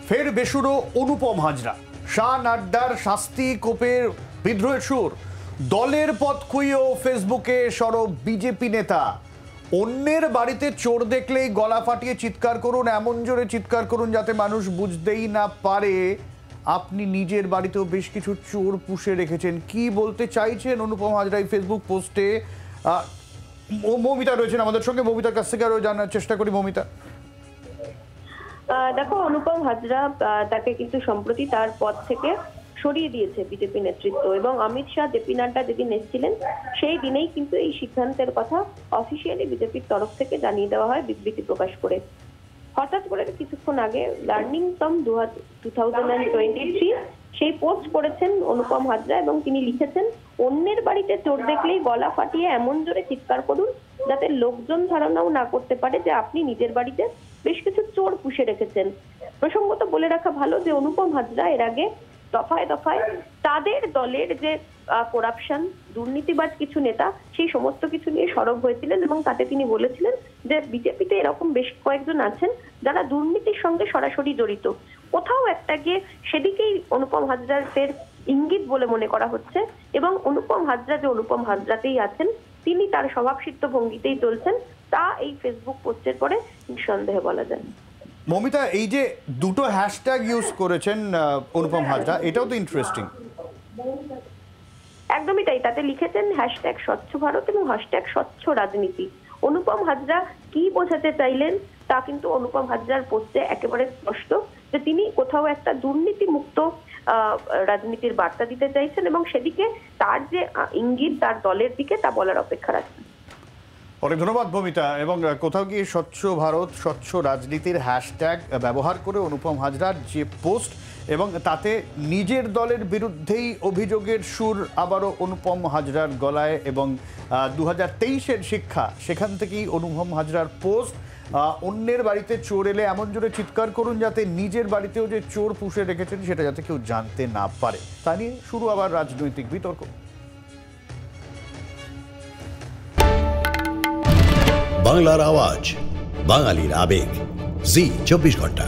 ফের বেসুরো অনুপম হাজরা। শাহ নাড্ডার শাস্তি কোপের বিদ্রোহের সুর। দলের পথ খুইয়েও ফেসবুকে সরব বিজেপি নেতা। অন্যের বাড়িতে চোর দেখলেই গলা ফাটিয়ে চিৎকার করুন, এমন জোরে চিৎকার করুন যাতে মানুষ বুঝতেই না পারে আপনি নিজের বাড়িতেও বেশ কিছু চোর পুষে রেখেছেন। কি বলতে চাইছেন অনুপম হাজরা এই ফেসবুক পোস্টে? মৌমিতা রয়েছেন আমাদের সঙ্গে, মৌমিতার কাছ থেকে আরো জানার চেষ্টা করি। মৌমিতা, দেখো, অনুপম হাজরা তাকে কিন্তু সম্প্রতি তার পদ থেকে সরিয়ে দিয়েছে বিজেপি নেতৃত্ব, এবং অমিত শাহ, জেপি নাড্ডা যেদিন এসেছিলেন সেই দিনেই কিন্তু এই সিদ্ধান্তের কথা অফিসিয়ালি বিজেপির তরফ থেকে জানিয়ে দেওয়া হয়, বিবৃতি প্রকাশ করে। হঠাৎ করে কিছুক্ষণ আগে লার্নিং ফ্রম 2023 সেই পোস্ট করেছেন অনুপম হাজরা, এবং তিনি লিখেছেন, অন্যের বাড়িতে চোর দেখলেই গলা ফাটিয়ে এমন জোরে চিৎকার করুন যাতে লোকজন ধারণাও না করতে পারে যে আপনি নিজের বাড়িতে বেশ কিছু চোর পুষে রেখেছেন। প্রসঙ্গত বলে রাখা ভালো যে অনুপম হাজরা এর আগে দফায় দফায় তাদের দলের যে করাপশন, দুর্নীতিবাজ কিছু নেতা, সেই সমস্ত কিছু নিয়ে সরব হয়েছিলেন, এবং তাতে তিনি বলেছিলেন যে বিজেপিতে এরকম বেশ কয়েকজন আছেন যারা দুর্নীতির সঙ্গে সরাসরি জড়িত। কোথাও একটা গিয়ে সেদিকেই অনুপম হাজরার ফের ইঙ্গিত বলে মনে করা হচ্ছে, এবং অনুপম হাজরা যে অনুপম হাজরাতেই আছেন, তিনি তার স্বভাবসিদ্ধ ভঙ্গিতেই চলছেন, তা এই ফেসবুক পোস্টের পরে নিঃসন্দেহে বলা যায়। মৌমিতা, এই যে দুটো হ্যাশট্যাগ ইউজ করেছেন অনুপম হাজরা, এটাও তো ইন্টারেস্টিং। একদমই তাই, তাতে লিখেছেন হ্যাশট্যাগ স্বচ্ছ ভারত এবং হ্যাশট্যাগ স্বচ্ছ রাজনীতি। অনুপম হাজরা কি বোঝাতে চাইলেন তা কিন্তু অনুপম হাজরার পোস্টে একেবারে স্পষ্ট, যে তিনি কোথাও একটা দুর্নীতি মুক্ত রাজনীতির বার্তা দিতে চাইছেন, এবং সেদিকে তার যে ইঙ্গিত তার দলের দিকে, তা বলার অপেক্ষা রাখছেন। অনেক ধন্যবাদ মৌমিতা। এবং কোথাও গিয়ে স্বচ্ছ ভারত, স্বচ্ছ রাজনীতির হ্যাশট্যাগ ব্যবহার করে অনুপম হাজরার যে পোস্ট, এবং তাতে নিজের দলের বিরুদ্ধেই অভিযোগের সুর আবারও অনুপম হাজরার গলায়, এবং 2023-এর শিক্ষা, সেখান থেকেই অনুপম হাজরার পোস্ট। অন্যের বাড়িতে চোর এলে এমন জোরে চিৎকার করুন যাতে নিজের বাড়িতেও যে চোর পুষে রেখেছেন সেটা যাতে কেউ জানতে না পারে। তা নিয়ে শুরু আবার রাজনৈতিক বিতর্ক। বাংলার আওয়াজ, বাঙালির আবেগ, জি 24 ঘন্টা।